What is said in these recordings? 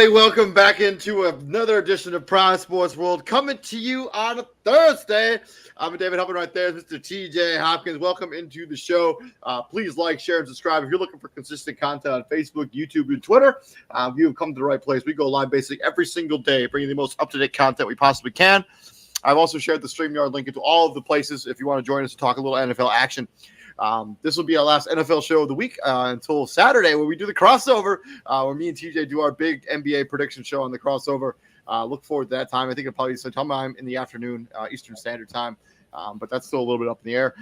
everybody. Welcome back into another edition of Prime Sports World, coming to you on a Thursday. I'm David Hubbard right there, Mr. TJ Hopkins. Welcome into the show. Please like, share, and subscribe. If you're looking for consistent content on Facebook, YouTube, and Twitter, you have come to the right place. We go live basically every single day, bringing the most up-to-date content we possibly can. I've also shared the StreamYard link into all of the places if you want to join us to talk a little NFL action. This will be our last NFL show of the week until Saturday when we do the crossover, where me and TJ do our big NBA prediction show on the crossover. Look forward to that time. I think it'll probably be sometime in the afternoon, Eastern Standard Time, but that's still a little bit up in the air.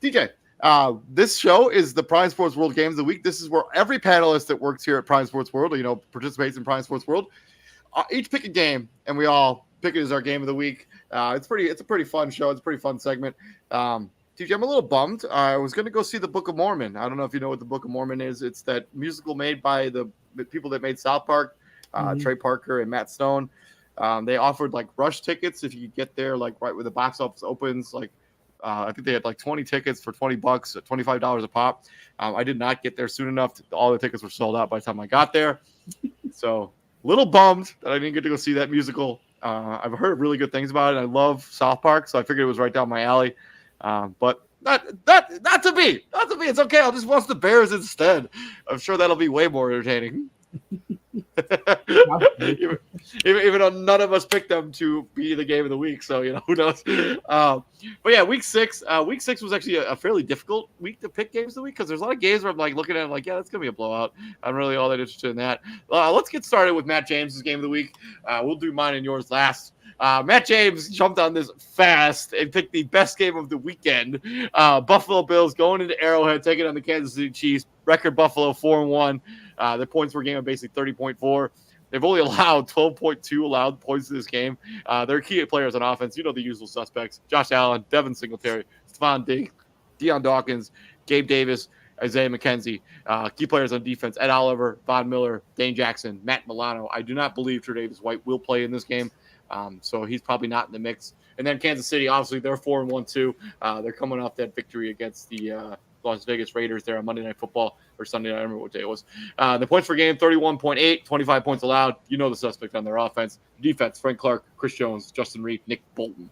TJ, this show is the Prime Sports World Games of the Week. This is where every panelist that works here at Prime Sports World, participates in Prime Sports World. Each pick a game, and we all pick it as our game of the week. It's a pretty fun show. It's a pretty fun segment. TJ, I'm a little bummed. I was going to go see the Book of Mormon. I don't know if you know what the Book of Mormon is. It's that musical made by the people that made South Park, Trey Parker and Matt Stone. They offered like rush tickets if you could get there like right when the box office opens. Like I think they had like 20 tickets for $20, $25 a pop. I did not get there soon enough. All the tickets were sold out by the time I got there. So a little bummed that I didn't get to go see that musical. I've heard really good things about it. I love South Park, so I figured it was right down my alley. But not to be. It's okay. I'll just watch the Bears instead. I'm sure that'll be way more entertaining. even though none of us picked them to be the game of the week, so who knows. But yeah, week six was actually a fairly difficult week to pick games of the week because there's a lot of games where I'm like looking at it like, yeah, that's gonna be a blowout. I'm really all that interested in that. Let's get started with Matt James's game of the week. We'll do mine and yours last. Matt James jumped on this fast and picked the best game of the weekend. Buffalo Bills going into Arrowhead, taking on the Kansas City Chiefs. Record Buffalo 4-1. Their points per game are basically 30.4. They've only allowed 12.2 allowed points in this game. Their key players on offense, the usual suspects: Josh Allen, Devin Singletary, Stephon Diggs, Deion Dawkins, Gabe Davis, Isaiah McKenzie. Key players on defense: Ed Oliver, Von Miller, Dane Jackson, Matt Milano. I do not believe Tre'Davious White will play in this game. So he's probably not in the mix. And then Kansas City, obviously, they're 4-1 too. They're coming off that victory against the Las Vegas Raiders there on Monday Night Football or Sunday night. I don't remember what day it was. The points per game, 31.8, 25 points allowed. The suspect on their offense. Defense, Frank Clark, Chris Jones, Justin Reed, Nick Bolton.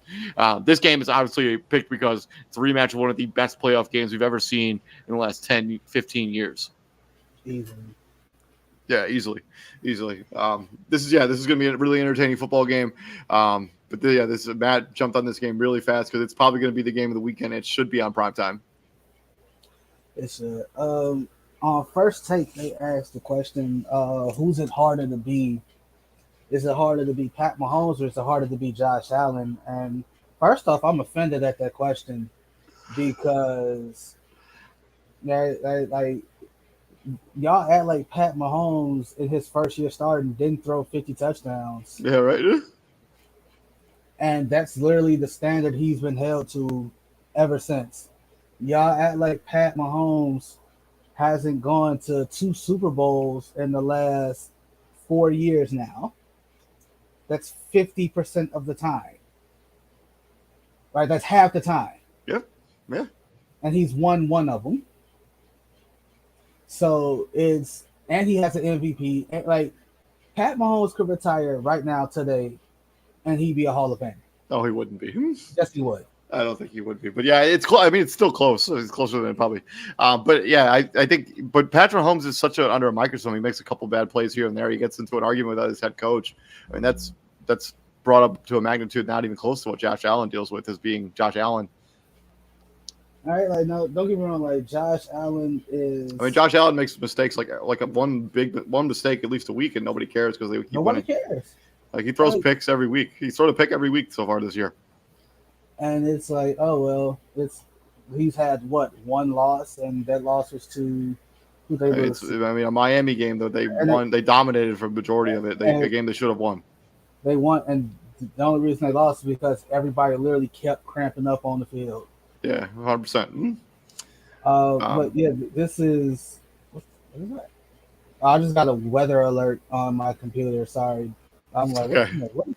This game is obviously picked because it's a rematch of one of the best playoff games we've ever seen in the last 10, 15 years. Easily. Yeah, easily. This is going to be a really entertaining football game. Matt jumped on this game really fast because it's probably going to be the game of the weekend. It should be on primetime. It's on First Take, they asked the question, who's it harder to be? Is it harder to be Pat Mahomes or is it harder to be Josh Allen? And first off, I'm offended at that question because y'all act like Pat Mahomes in his first year starting didn't throw 50 touchdowns. Yeah, right. And that's literally the standard he's been held to ever since. Y'all act like Pat Mahomes hasn't gone to 2 Super Bowls in the last 4 years now. That's 50% of the time. Right? That's half the time. Yep. Yeah. And he's won one of them. So and he has an MVP. And like Pat Mahomes could retire right now today, and he'd be a Hall of Famer. Oh, he wouldn't be. Yes, he would. I don't think he would be, but yeah, it's close. I mean, it's still close. So it's closer than probably. But yeah, I think. But Patrick Mahomes is such under a microscope. He makes a couple bad plays here and there. He gets into an argument with his head coach. I mean, that's brought up to a magnitude not even close to what Josh Allen deals with as being Josh Allen. All right, like no, don't get me wrong. Like Josh Allen is. I mean, Josh Allen makes mistakes like one mistake at least a week, and nobody cares because they keep nobody winning. Cares. Like he throws picks every week. He's thrown a pick every week so far this year. And it's like, oh well, he's had one loss, and that loss was to who they lose. A Miami game though they won. They dominated for the majority of it. A game they should have won. They won, and the only reason they lost is because everybody literally kept cramping up on the field. Yeah, 100%. But yeah, this is what is that? I just got a weather alert on my computer. Sorry, I'm like, okay. What?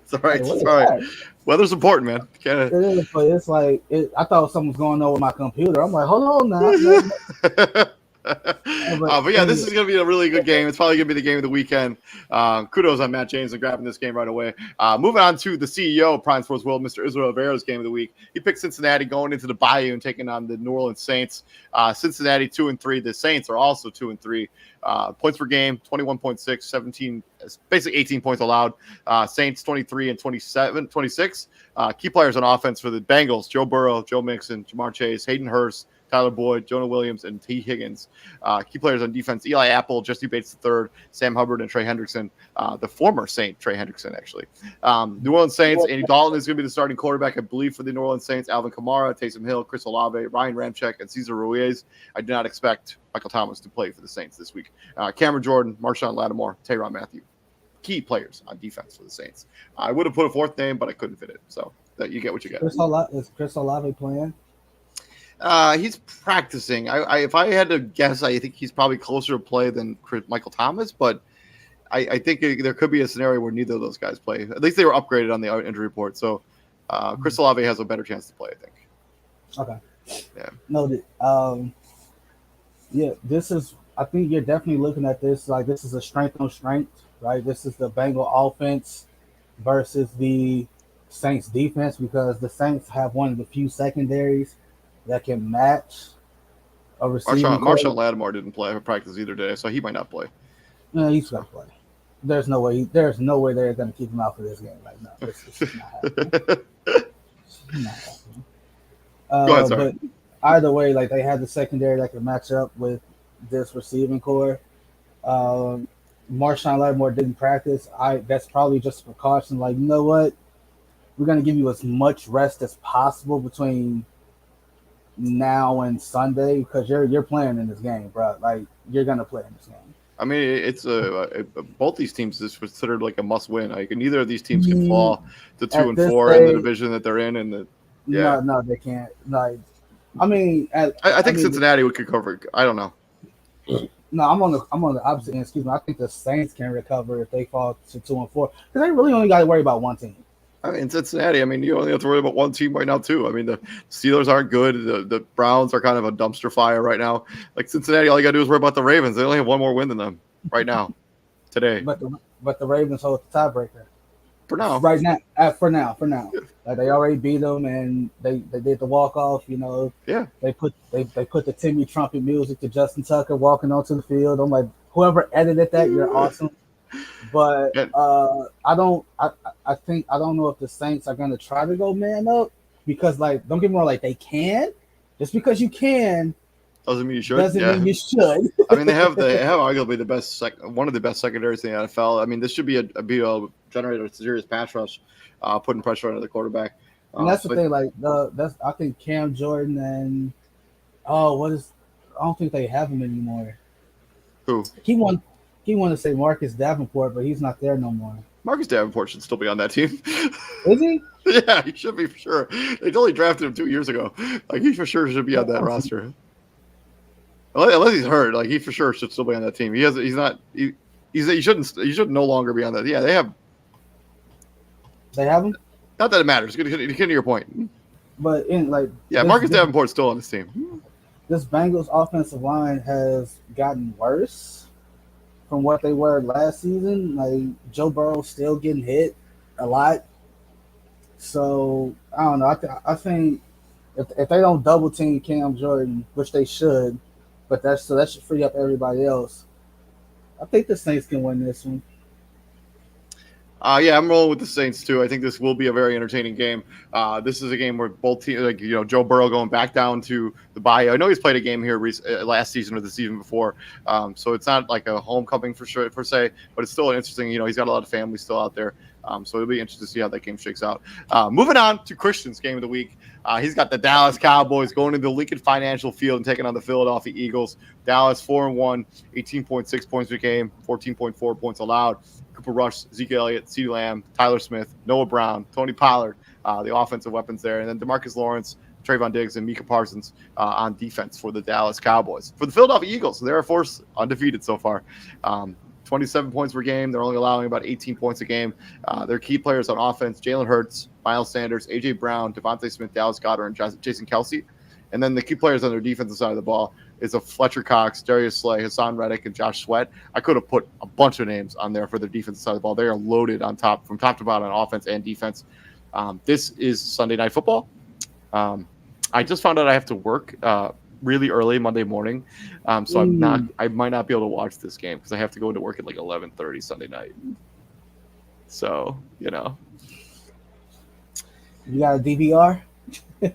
It's all right. It's all right. Weather's important, man. It is, but it's like I thought something was going on with my computer. I'm like, hold on now. But yeah, this is going to be a really good game. It's probably going to be the game of the weekend. Kudos on Matt James and grabbing this game right away. Moving on to the CEO of Prime Sports World, Mr. Israel Rivera's game of the week. He picked Cincinnati going into the Bayou and taking on the New Orleans Saints. Cincinnati 2-3. The Saints are also 2-3. Points per game 21.6, 17, basically 18 points allowed. Saints 23 and 26. Key players on offense for the Bengals: Joe Burrow, Joe Mixon, Jamar Chase, Hayden Hurst, Tyler Boyd, Jonah Williams, and T. Higgins. Key players on defense: Eli Apple, Jesse Bates III, Sam Hubbard, and Trey Hendrickson, the former Saint Trey Hendrickson, actually. New Orleans Saints: Andy Dalton is going to be the starting quarterback, I believe, for the New Orleans Saints. Alvin Kamara, Taysom Hill, Chris Olave, Ryan Ramczyk, and Cesar Ruiz. I do not expect Michael Thomas to play for the Saints this week. Cameron Jordan, Marshawn Lattimore, Tyrann Mathieu. Key players on defense for the Saints. I would have put a fourth name, but I couldn't fit it. So that you get what you get. Is Chris Olave playing? He's practicing. If I had to guess, I think he's probably closer to play than Michael Thomas, but I think there could be a scenario where neither of those guys play. At least they were upgraded on the injury report. So Chris Olave has a better chance to play, I think. Okay. Yeah. Noted. Yeah, this is, I think you're definitely looking at this like this is a strength on strength, right? This is the Bengal offense versus the Saints defense, because the Saints have one of the few secondaries that can match a receiving. Marshawn Lattimore didn't play practice either today, so he might not play. No, he's going to play. There's no way they're going to keep him out for this game right now. It's not happening. Not happening. Go ahead, sorry. But either way, like they had the secondary that can match up with this receiving core. Marshawn Lattimore didn't practice. That's probably just a precaution. Like, you know what? We're going to give you as much rest as possible between now and Sunday, because you're playing in this game, bro. Like, you're going to play in this game. I mean, it's both these teams is considered like a must-win. Like, neither of these teams can fall to 2-4 in the division that they're in. And no, they can't. Like, I mean, I think Cincinnati could cover. I don't know. No, I'm on the opposite end. Excuse me. I think the Saints can recover if they fall to 2-4, because they really only got to worry about one team. I mean, Cincinnati, I mean, you only have to worry about one team right now, too. I mean, the Steelers aren't good. The Browns are kind of a dumpster fire right now. Like, Cincinnati, all you got to do is worry about the Ravens. They only have one more win than them right now, today. But the Ravens hold the tiebreaker. For now. Right now. For now. Like, they already beat them, and they did the walk-off, you know. Yeah. They put the Timmy trumpet music to Justin Tucker walking onto the field. I'm like, whoever edited that, you're awesome. But I don't know if the Saints are gonna try to go man up, because, like, don't get me wrong, like, they can. Just because you can doesn't mean you should. Doesn't mean you should. I mean, they have arguably the best one of the best secondaries in the NFL. I mean, this should be a generate a serious pass rush, putting pressure on the quarterback. And that's the thing. Like, I think Cam Jordan and I don't think they have him anymore. Who? He wanted to say Marcus Davenport, but he's not there no more. Marcus Davenport should still be on that team. Is he? Yeah, he should be for sure. They only drafted him 2 years ago. Like, he for sure should be on that roster. Unless he's hurt, like, he for sure should still be on that team. He should no longer be on that. Yeah, they have. They have him. Not that it matters. Get to your point. But Marcus Davenport's still on this team. This Bengals offensive line has gotten worse from what they were last season. Like, Joe Burrow's still getting hit a lot. So I don't know. I think if they don't double team Cam Jordan, which they should, but that should free up everybody else. I think the Saints can win this one. Yeah, I'm rolling with the Saints too. I think this will be a very entertaining game. This is a game where both teams, Joe Burrow going back down to the Bayou. I know he's played a game here last season or the season before, so it's not like a homecoming for sure per se, but it's still interesting. He's got a lot of family still out there, so it'll be interesting to see how that game shakes out. Moving on to Christian's game of the week. He's got the Dallas Cowboys going into the Lincoln Financial Field and taking on the Philadelphia Eagles. Dallas 4-1, 18.6 points per game, 14.4 points allowed. Cooper Rush, Zeke Elliott, CeeDee Lamb, Tyler Smith, Noah Brown, Tony Pollard, the offensive weapons there. And then DeMarcus Lawrence, Trayvon Diggs, and Micah Parsons on defense for the Dallas Cowboys. For the Philadelphia Eagles, they're a force undefeated so far. 27 points per game. They're only allowing about 18 points a game. Their key players on offense: Jalen Hurts, Miles Sanders, A.J. Brown, Devontae Smith, Dallas Goedert, and Jason Kelce. And then the key players on their defensive side of the ball is a Fletcher Cox, Darius Slay, Hassan Reddick, and Josh Sweat. I could have put a bunch of names on there for their defensive side of the ball. They are loaded on top, from top to bottom on offense and defense. This is Sunday Night Football. I just found out I have to work really early Monday morning, so I might not be able to watch this game because I have to go into work at like 11:30 Sunday night. So you got a DVR?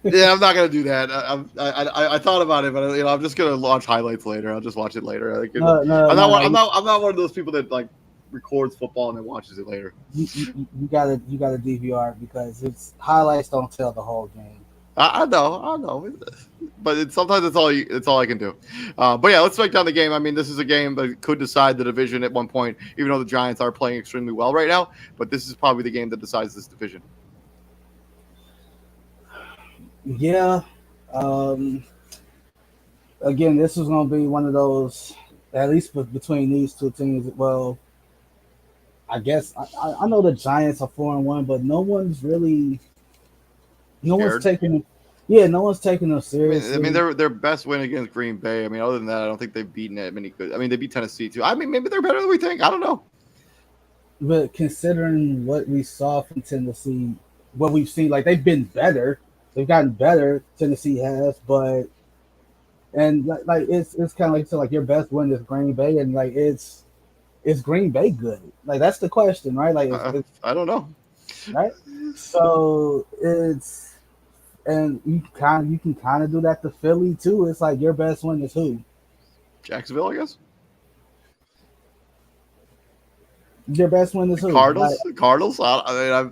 Yeah, I'm not gonna do that. I thought about it, but I'm just gonna watch highlights later. I'll just watch it later. I'm not one of those people that like records football and then watches it later. You got a DVR because it's highlights don't tell the whole game. I know, but sometimes it's all I can do. But yeah, let's break down the game. I mean, this is a game that could decide the division at one point, even though the Giants are playing extremely well right now. But this is probably the game that decides this division. Yeah. Again, this is going to be one of those, at least between these two teams. Well, I guess I know the Giants are 4-1, but no one's taking them seriously. I mean, their best win against Green Bay. I mean, other than that, I don't think they've beaten that many good. I mean, they beat Tennessee too. I mean, maybe they're better than we think. I don't know. But considering what we saw from Tennessee, what we've seen, like they've been better. They've gotten better. Tennessee has, but like it's kind of like your best win is Green Bay, and like is Green Bay good? Like that's the question, right? Like I don't know, right? So and you can kind of do that to Philly too. It's like your best win is who? Jacksonville, I guess. Your best win is who? Cardinals. Like, Cardinals. I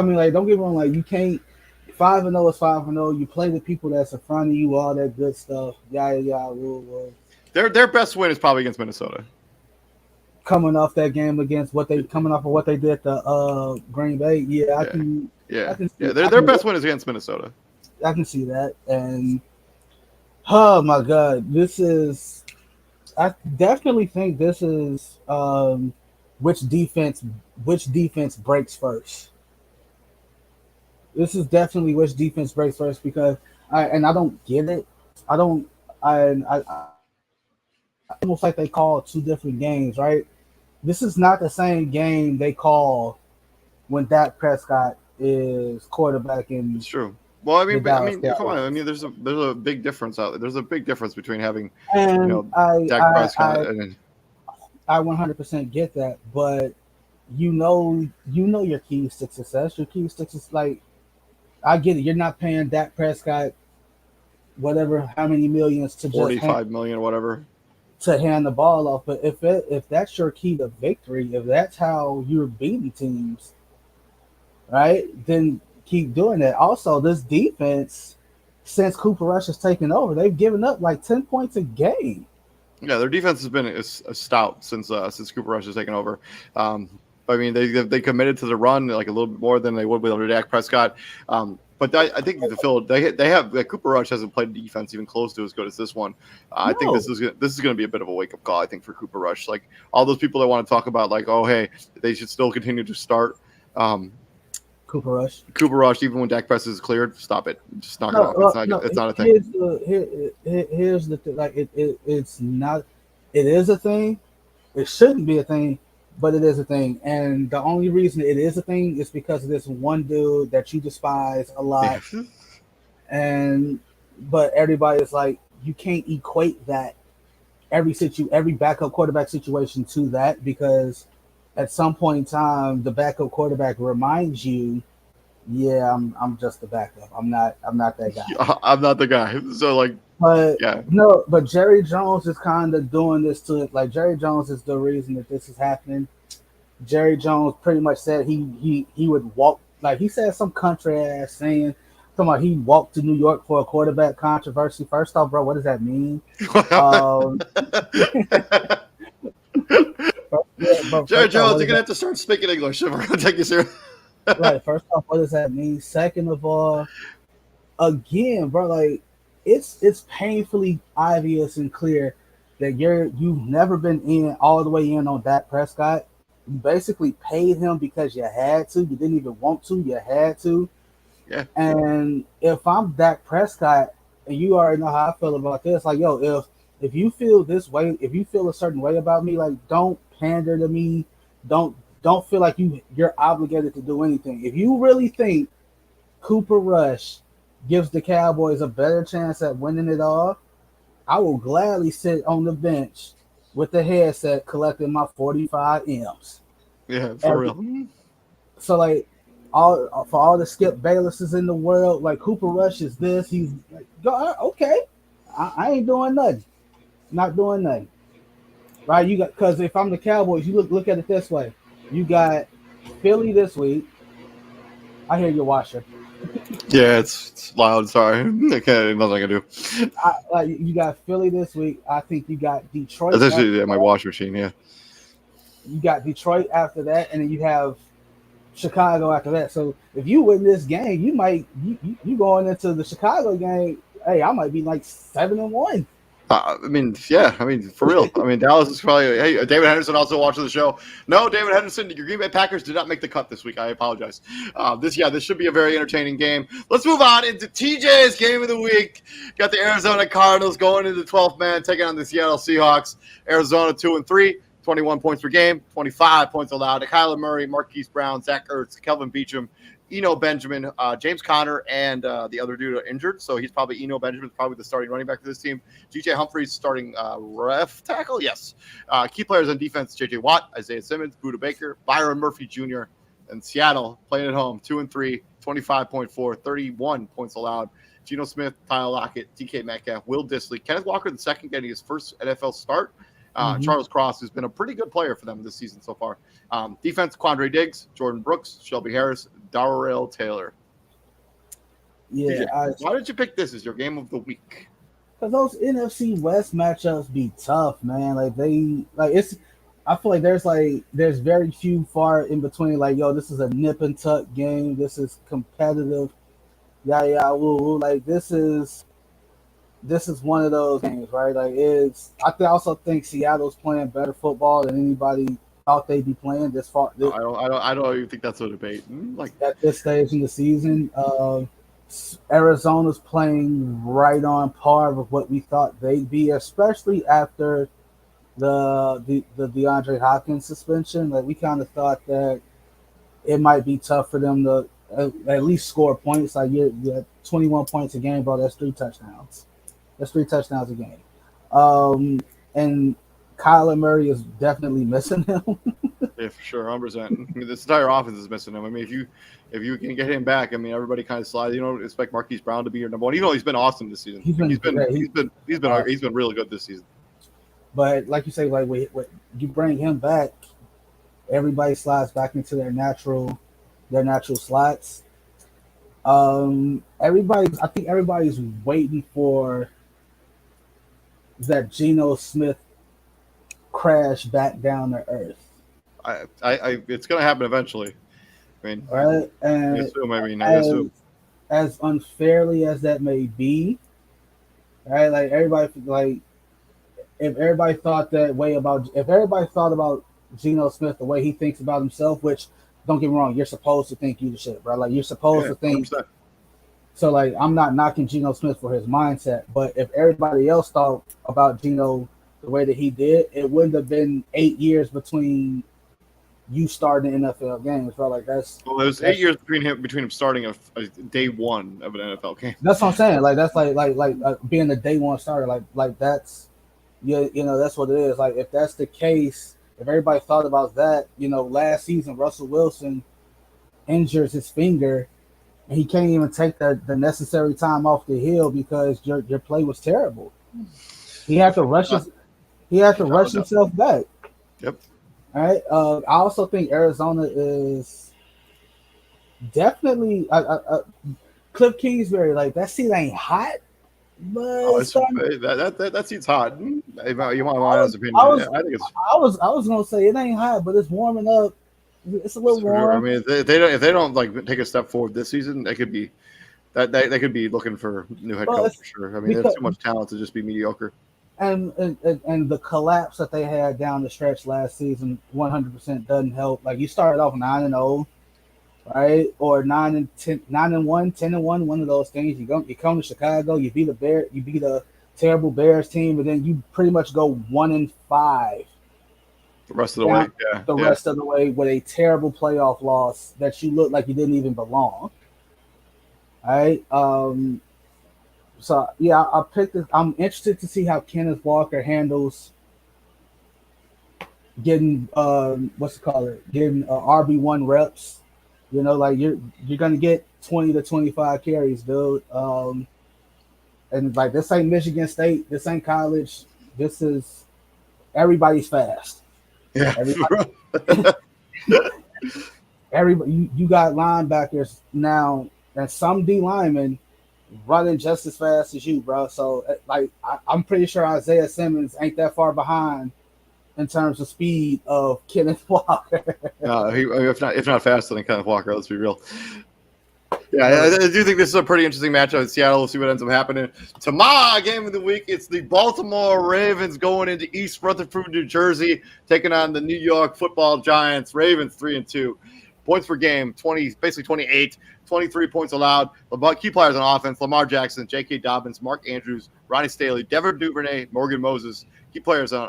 mean, don't get me wrong. Like you can't. 5-0 is 5-0. You play the people that's in front of you, all that good stuff. Yeah. Their best win is probably against Minnesota. Coming off that game against what they did to Green Bay. I can. Their best win is against Minnesota. I can see that, and oh my God, I definitely think this is which defense breaks first. This is definitely which defense breaks first because I don't get it. I almost like they call two different games, right? This is not the same game they call when Dak Prescott is quarterback in. It's true. Well, I mean, come on. I mean, there's a big difference out there. There's a big difference between having Dak Prescott and. I 100% get that, but you know your keys to success. Your keys to success, like I get it. You're not paying Dak Prescott whatever how many millions to 45 million or whatever to hand the ball off. But if that's your key to victory, if that's how you're beating teams, right, then keep doing that. Also, this defense, since Cooper Rush has taken over, they've given up like 10 points a game. Yeah, their defense has been a stout since Cooper Rush has taken over. I mean, they committed to the run like a little bit more than they would with Dak Prescott. But I think they have Cooper Rush hasn't played defense even close to as good as this one. I think this is going to be a bit of a wake up call. I think for Cooper Rush, like all those people that want to talk about like, oh hey, they should still continue to start. Cooper Rush, even when Dak Prescott is cleared, stop it. Just knock it off. It's not a thing. Here's the thing. Like it's not. It is a thing. It shouldn't be a thing, but it is a thing. And the only reason it is a thing is because of this one dude that you despise a lot. But everybody is like, you can't equate that every backup quarterback situation to that because at some point in time, the backup quarterback reminds you, yeah, I'm just the backup. I'm not that guy. I'm not the guy. So like, but Jerry Jones is kind of doing this to it. Like Jerry Jones is the reason that this is happening. Jerry Jones pretty much said he would walk, like he said some country ass saying, talking about he walked to New York for a quarterback controversy. First off, bro, what does that mean? Jerry Jones, you're gonna have to start speaking English if we're gonna take you serious. Right. First off, what does that mean? Second of all, again, bro, like it's painfully obvious and clear that you've never been in all the way in on Dak Prescott. You basically paid him because you had to. You didn't even want to. You had to. Yeah. And if I'm Dak Prescott, and you already know how I feel about this, like if you feel this way, if you feel a certain way about me, like don't pander to me, don't don't feel like you're obligated to do anything. If you really think Cooper Rush gives the Cowboys a better chance at winning it all, I will gladly sit on the bench with the headset collecting my 45 M's. Yeah, for Every, real. so like all for all the Skip Baylesses in the world, like Cooper Rush is this. He's like, okay, I ain't doing nothing. Not doing nothing. Right? You got because if I'm the Cowboys, you look at it this way. You got Philly this week. I hear your washer. Yeah, it's loud. Sorry, okay, nothing I can do. You got Philly this week. I think you got Detroit. That's actually my wash machine. Yeah. You got Detroit after that, and then you have Chicago after that. So if you win this game, you might you going into the Chicago game. Hey, I might be like 7-1. I mean, yeah. I mean, for real. I mean, Dallas is probably. Hey, David Henderson also watching the show. No, David Henderson, your Green Bay Packers did not make the cut this week. I apologize. This should be a very entertaining game. Let's move on into TJ's game of the week. Got the Arizona Cardinals going into the 12th man, taking on the Seattle Seahawks. Arizona 2-3. 21 points per game, 25 points allowed to Kyler Murray, Marquise Brown, Zach Ertz, Kelvin Beachum, Eno Benjamin, James Conner, and the other dude are injured. So he's probably Eno Benjamin, probably the starting running back for this team. DJ Humphries starting ref tackle. Yes. Key players on defense, JJ Watt, Isaiah Simmons, Buda Baker, Byron Murphy Jr., and Seattle playing at home, 2-3, 25.4, 31 points allowed. Geno Smith, Tyler Lockett, DK Metcalf, Will Dissly, Kenneth Walker II getting his first NFL start. Charles Cross, who's been a pretty good player for them this season so far. Defense, Quandre Diggs, Jordan Brooks, Shelby Harris, Darrell Taylor. Yeah. Why did you pick this as your game of the week? Because those NFC West matchups be tough, man. It's. I feel like there's very few far in between. Like, yo, this is a nip and tuck game. This is competitive. Yeah, woo. Like this is one of those games, right? Like I also think Seattle's playing better football than anybody thought they'd be playing this far. I don't even think that's a debate. Like at this stage in the season, Arizona's playing right on par with what we thought they'd be, especially after the DeAndre Hopkins suspension. Like we kind of thought that it might be tough for them to at least score points. Like you're 21 points a game, bro. That's 3 touchdowns. That's 3 touchdowns a game. And Kyler Murray is definitely missing him. Yeah, for sure, 100%. I mean, this entire offense is missing him. I mean, if you can get him back, I mean, everybody kind of slides. You don't expect Marquise Brown to be your number one, even though he's been awesome this season. He's been really good this season. But like you say, like when you bring him back, everybody slides back into their natural slots. I think everybody's waiting for that Geno Smith crash back down to earth. It's going to happen eventually. I mean, right? And I assume. As unfairly as that may be, right? Like everybody, if everybody thought about Geno Smith the way he thinks about himself, which don't get me wrong, you're supposed to think you the shit, bro. Like you're supposed to think. 100%. So like I'm not knocking Geno Smith for his mindset, but if everybody else thought about Geno the way that he did, it wouldn't have been 8 years between you starting the NFL games, bro. Like it was 8 years between him starting a day one of an NFL game. That's what I'm saying. Like that's like being a day one starter. Like that's that's what it is. Like if that's the case, if everybody thought about that, last season Russell Wilson injures his finger and he can't even take the necessary time off the hill because your play was terrible. He had to rush himself back. Yep. All right. I also think Arizona is definitely Cliff Kingsbury. Like that seat ain't hot, but that seat's hot. You want my honest opinion? I think it's. I was gonna say it ain't hot, but it's warming up. It's a little warm. I mean, if they don't like take a step forward this season, they could be they could be looking for new head coach for sure. I mean, there's too much talent to just be mediocre. And the collapse that they had down the stretch last season 100% doesn't help. Like you started off 9-0, right? Or 9-10, 9-1, 10-1, one of those things. You come to Chicago, you beat a terrible Bears team, and then you pretty much go 1-5 The rest of the way. down Yeah. the Yeah. rest of the way with a terrible playoff loss that you look like you didn't even belong. Right? So yeah, I picked this. I'm interested to see how Kenneth Walker handles getting what's it called it, getting RB1 reps. You know, like you're gonna get 20 to 25 carries, dude. And like this ain't Michigan State, this ain't college. This is everybody's fast. Yeah. Everybody, everybody. You got linebackers now, and some D linemen running just as fast as you, bro. So like I'm pretty sure Isaiah Simmons ain't that far behind in terms of speed of Kenneth Walker. If not faster than Kenneth Walker, let's be real. Yeah, No, I do think this is a pretty interesting matchup in Seattle. We'll see what ends up happening. Tomorrow, game of the week, it's the Baltimore Ravens going into East Rutherford, New Jersey, taking on the New York Football Giants. Ravens 3-2. Points per game, 20, basically 28, 23 points allowed. Key players on offense: Lamar Jackson, J.K. Dobbins, Mark Andrews, Ronnie Staley, Devin Duvernay, Morgan Moses. Key players on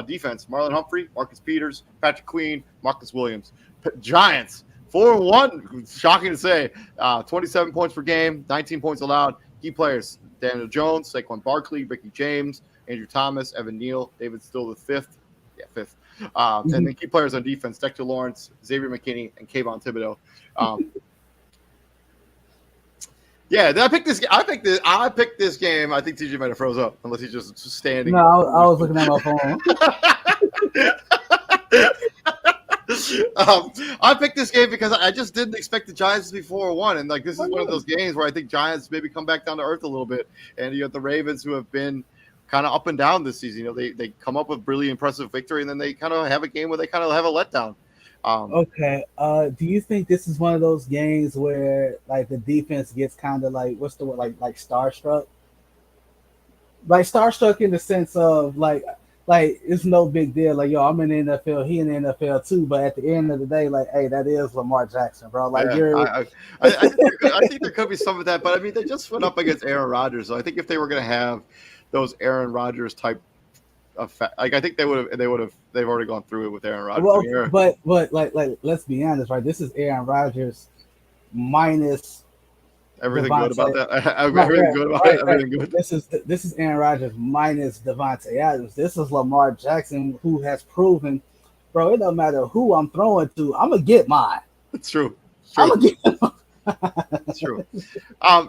defense: Marlon Humphrey, Marcus Peters, Patrick Queen, Marcus Williams. Giants 4-1, shocking to say. 27 points per game, 19 points allowed. Key players: Daniel Jones, Saquon Barkley, Ricky James, Andrew Thomas, Evan Neal, David Still the fifth. Yeah, fifth. And then key players on defense: Dexter Lawrence, Xavier McKinney, and Kayvon Thibodeau. Yeah, I picked this. I picked this game. I think TJ might have froze up, unless he's just standing. No, I was looking at my phone. I picked this game because I just didn't expect the Giants to be 4-1, and like this is one of those games where I think Giants maybe come back down to earth a little bit, and you have the Ravens who have been kind of up and down this season. You know, they come up with really impressive victory, and then they kind of have a game where they kind of have a letdown. Okay. Do you think this is one of those games where like the defense gets kind of like what's the word, like starstruck? Like starstruck in the sense of like it's no big deal. Like yo, I'm in the NFL, he in the NFL too. But at the end of the day, like hey, that is Lamar Jackson, bro. Like yeah, I think there could be some of that, but I mean they just went up against Aaron Rodgers. So I think if they were going to have those Aaron Rodgers type like I think they've already gone through it with Aaron Rodgers. well, I mean, but like let's be honest, right? This is Aaron Rodgers minus everything Devontae. good about that. Right, Everything good about it. Everything good. This is Aaron Rodgers minus Devontae Adams. This is Lamar Jackson who has proven, bro. It don't matter who I'm throwing to, I'm gonna get mine. It's true. I'm gonna get mine. It's true.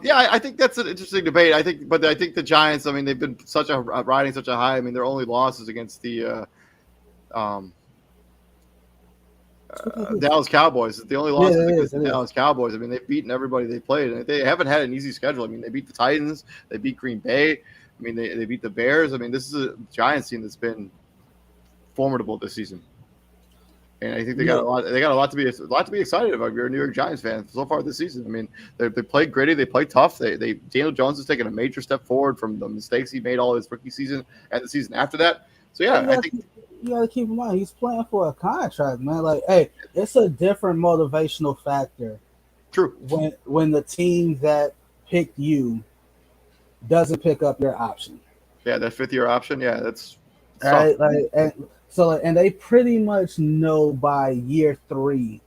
Yeah, I think that's an interesting debate. I think the Giants. I mean, they've been riding such a high. I mean, their only losses against the Dallas Cowboys. The only losses against the Dallas Cowboys. I mean, they've beaten everybody they played, and they haven't had an easy schedule. I mean, they beat the Titans, they beat Green Bay. I mean, they beat the Bears. I mean, this is a Giants team that's been formidable this season. And I think they got a lot. They got a lot to be excited about. If you're a New York Giants fan, so far this season, I mean, they played gritty, they played tough. Daniel Jones has taken a major step forward from the mistakes he made all his rookie season and the season after that. So yeah, I think you got to keep in mind he's playing for a contract, man. Like, hey, it's a different motivational factor. True. When the team that picked you doesn't pick up your option. Yeah, that fifth-year option. Yeah, that's right. And they pretty much know by year 3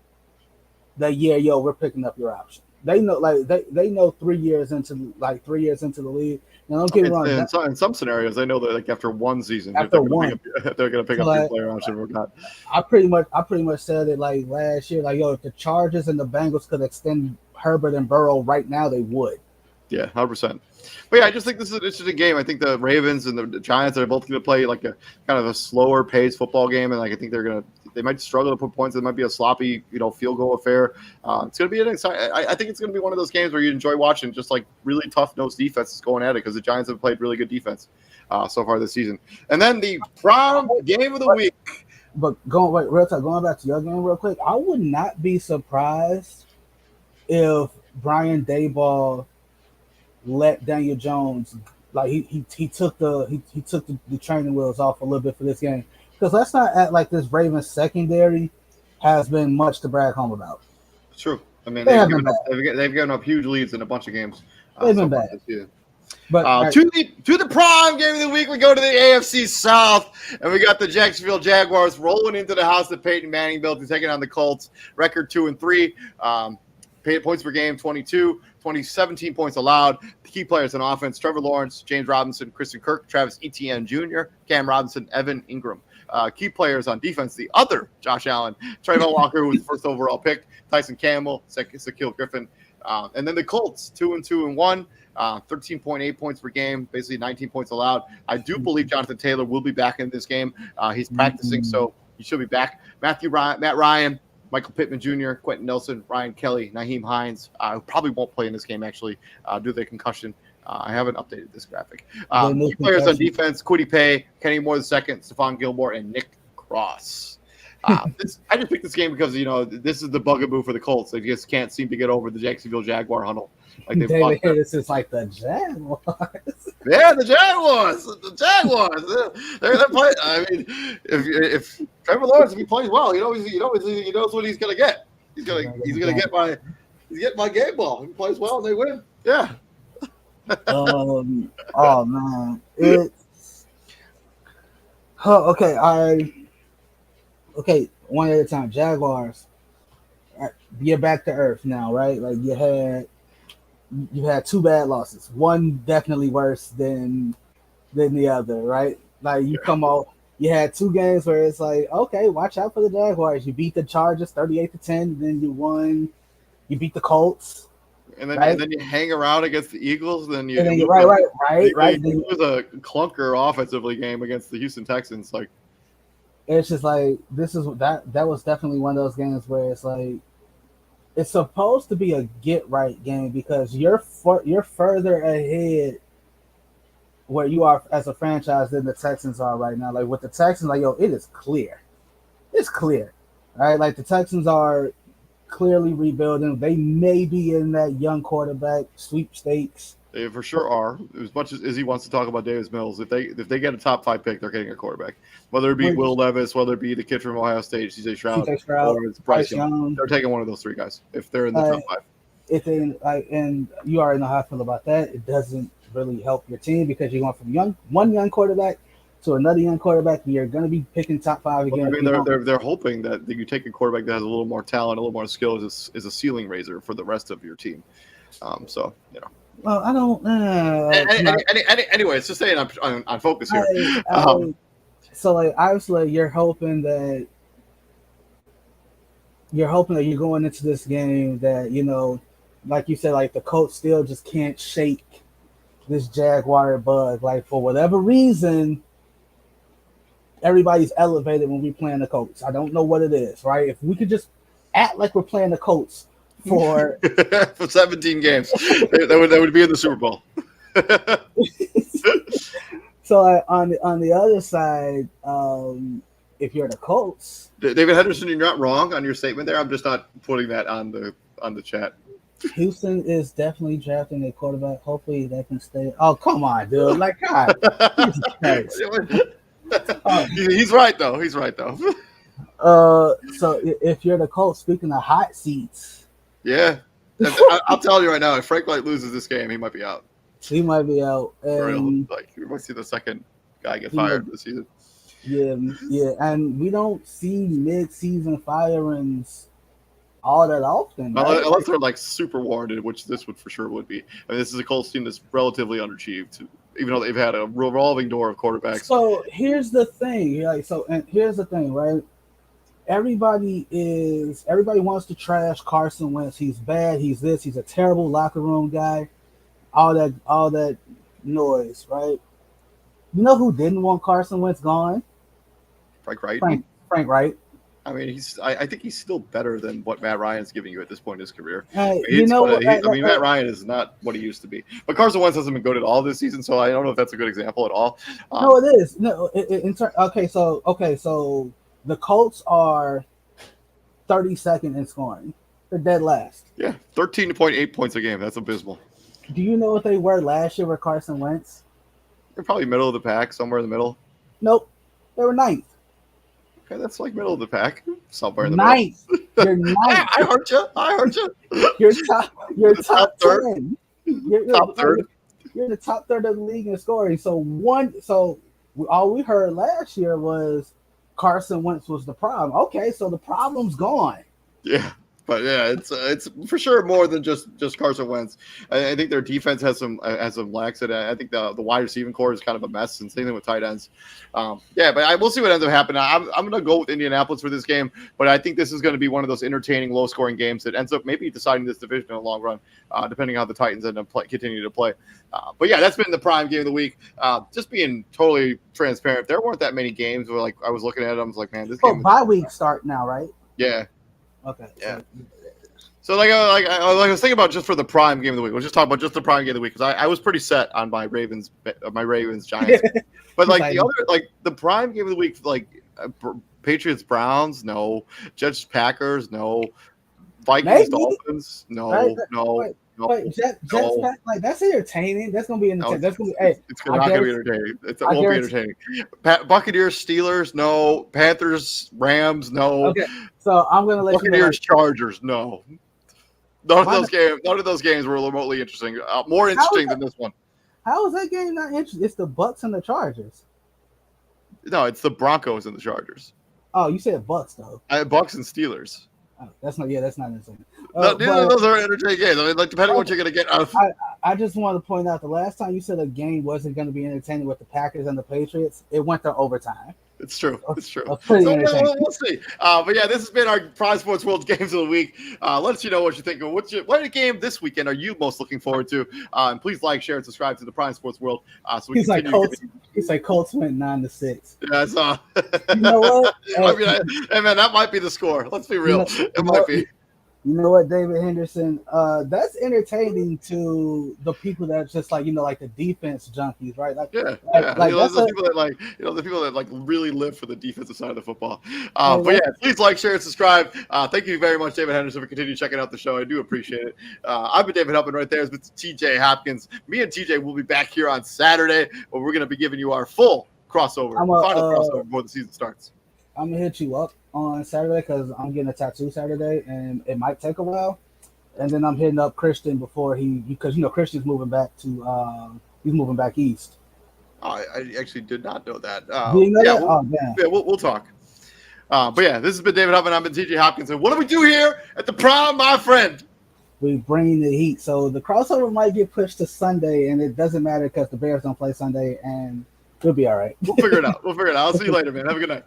that we're picking up your option. They know they know 3 years into the league. Now don't get me wrong. In some scenarios, they know that like after one season, they're going to pick up your player option or not. I pretty much said it like last year. Like yo, if the Chargers and the Bengals could extend Herbert and Burrow right now, they would. Yeah, 100%. But yeah, I just think this is an interesting game. I think the Ravens and the Giants are both going to play like a kind of a slower paced football game, and like I think they might struggle to put points. It might be a sloppy, field goal affair. It's going to be an exciting. I think it's going to be one of those games where you enjoy watching just like really tough nosed defenses going at it because the Giants have played really good defense so far this season. And then the prime game of the week. But going back to your game real quick, I would not be surprised if Brian Daboll let Daniel Jones he took the training wheels off a little bit for this game, because let's not act like this Ravens secondary has been much to brag home about. True. I mean, They have been bad. they've given up huge leads in a bunch of games. They've So been far bad. this season. But To the prime game of the week, we go to the AFC South, and we got the Jacksonville Jaguars rolling into the house that Peyton Manning built and taking on the Colts. Record 2-3. Points per game 22, 17 points allowed. The key players on offense: Trevor Lawrence, James Robinson, Christian Kirk, Travis Etienne Jr., Cam Robinson, Evan Ingram. Key players on defense: the other Josh Allen, Trayvon Walker, who was first overall pick, Tyson Campbell, Shaquille Griffin, and then the Colts 2-1. 13.8 points per game, basically 19 points allowed. I do believe Jonathan Taylor will be back in this game. He's practicing, so he should be back. Matt Ryan, Michael Pittman Jr., Quentin Nelson, Ryan Kelly, Naheem Hines, who probably won't play in this game, actually, due to their concussion. I haven't updated this graphic. Key players on defense: Kwity Paye, Kenny Moore II, Stephon Gilmore, and Nick Cross. I just picked this game because, this is the bugaboo for the Colts. They just can't seem to get over the Jacksonville Jaguar huddle. Like this is like the Jaguars. Yeah, the Jaguars. The Jaguars. They're playing. I mean, if Trevor Lawrence, if he plays well, he knows what he's gonna get. He's gonna get my game ball. If he plays well, and they win. Yeah. Oh man, okay. One at a time. Jaguars. You're back to earth now, right? Like you had two bad losses. One definitely worse than the other, right? Like you come out, you had two games where it's like, okay, watch out for the Jaguars. You beat the Chargers 38-10, then you won. You beat the Colts. And then you hang around against the Eagles, then you right. It was a clunker offensively game against the Houston Texans. Like, it's just like that was definitely one of those games where it's like it's supposed to be a get right game because you're further ahead where you are as a franchise than the Texans are right now. Like with the Texans, like it is clear, it's clear, right? Like the Texans are clearly rebuilding. They may be in that young quarterback sweepstakes. They for sure are. As much as Izzy wants to talk about Davis Mills, if they get a top 5 pick, they're getting a quarterback. Whether it be Will Levis, whether it be the kid from Ohio State, CJ Stroud, or it's Bryce Young, they're taking one of those 3 guys if they're in the top 5. If they and you already know how I feel about that, it doesn't really help your team because you're going from one young quarterback to another young quarterback, and you're going to be picking top 5 again. Well, I mean, they're hoping that you take a quarterback that has a little more talent, a little more skill, is a ceiling raiser for the rest of your team. So. Well, I don't. Anyway, it's just saying on focus here. So, like, obviously, you're hoping that you're going into this game that like you said, like the Colts still just can't shake this Jaguar bug. Like for whatever reason, everybody's elevated when we playing the Colts. I don't know what it is, right? If we could just act like we're playing the Colts for 17 games, that would be in the Super Bowl. So on the other side, if you're the Colts, David Henderson, you're not wrong on your statement there. I'm just not putting that on the chat. Houston is definitely drafting a quarterback. Hopefully they can stay. Oh, come on, dude! Like God, he's right though. He's right though. So if you're the Colts, speaking of hot seats. Yeah, I'll tell you right now. If Frank Light loses this game, he might be out. He might be out. And we might see the second guy get fired this season. Yeah, and we don't see mid-season firings all that often. Right? Unless they're like super warranted, which this would for sure would be. I mean, this is a Colts team that's relatively underachieved, even though they've had a revolving door of quarterbacks. So here's the thing, right? Everybody wants to trash Carson Wentz. He's bad. He's this. He's a terrible locker room guy. All that noise, right? You know who didn't want Carson Wentz gone? Frank Wright. Frank Wright. I mean, I think he's still better than what Matt Ryan's giving you at this point in his career. Matt Ryan is not what he used to be. But Carson Wentz hasn't been good at all this season, so I don't know if that's a good example at all. No, it is. No, so the Colts are 32nd in scoring. They're dead last. Yeah, 13.8 points a game. That's abysmal. Do you know what they were last year with Carson Wentz? They're probably middle of the pack, somewhere in the middle. Nope. They were 9th. Okay, that's like middle of the pack, somewhere in the middle. You're ninth. I heard you. I heard you. You're top third. 10. You're Top third. You're in the top third of the league in scoring. So all we heard last year was Carson Wentz was the problem. Okay, so the problem's gone. Yeah. But yeah, it's for sure more than just Carson Wentz. I think their defense has some lacks in it. I think the wide receiving core is kind of a mess, and same thing with tight ends. Yeah, but we'll see what ends up happening. I'm going to go with Indianapolis for this game, but I think this is going to be one of those entertaining, low-scoring games that ends up maybe deciding this division in the long run, depending on how the Titans end up continue to play. But yeah, that's been the prime game of the week. Just being totally transparent, there weren't that many games where like I was looking at them, I was like, man, this game. Bye week start now, right? Yeah. Okay. Yeah. So I was thinking about just for the prime game of the week. We'll just talk about just the prime game of the week because I was pretty set on my Ravens Giants, but like the other the prime game of the week Patriots Browns no, Jets Packers no, Vikings Dolphins no. Wait, Jets Pack, like that's entertaining. That's gonna be entertaining. That's gonna be. It's not gonna be entertaining. It won't be entertaining. Buccaneers Steelers no, Panthers Rams no. Okay, so I'm gonna let Buccaneers Chargers no. None of those games were remotely interesting. More interesting than this one. How is that game not interesting? It's the Bucks and the Chargers. No, it's the Broncos and the Chargers. Oh, you said Bucks though. Bucks and Steelers. Oh, that's not insane. Neither of those are entertaining games. I mean, like depending on what you're gonna get out of. I just wanted to point out the last time you said a game wasn't going to be entertaining with the Packers and the Patriots, it went to overtime. It's true. It's true. So we'll see. But yeah, this has been our Prime Sports World Games of the Week. Let us know what you think. What game this weekend are you most looking forward to? And please like, share, and subscribe to the Prime Sports World. So we continue. He's like Colts went 9-6. Yeah, so you know what? Hey man, that might be the score. Let's be real. It might be. You know what, David Henderson? That's entertaining to the people that just like the defense junkies, right? Like, yeah. The people that really live for the defensive side of the football. But yeah, please like, share, and subscribe. Thank you very much, David Henderson, for continuing checking out the show. I do appreciate it. I've been David Hubbin right there. It's been TJ Hopkins. Me and TJ will be back here on Saturday, where we're going to be giving you our full crossover, final crossover before the season starts. I'm gonna hit you up on Saturday because I'm getting a tattoo Saturday, and it might take a while. And then I'm hitting up Christian before because Christian's moving back to he's moving back east. I actually did not know that. Do you know that? We'll talk. But yeah, this has been David Hubbin. I've been TJ Hopkins. And what do we do here at the Prom, my friend? We bring the heat. So the crossover might get pushed to Sunday, and it doesn't matter because the Bears don't play Sunday, and we'll be all right. We'll figure it out. I'll see you later, man. Have a good night.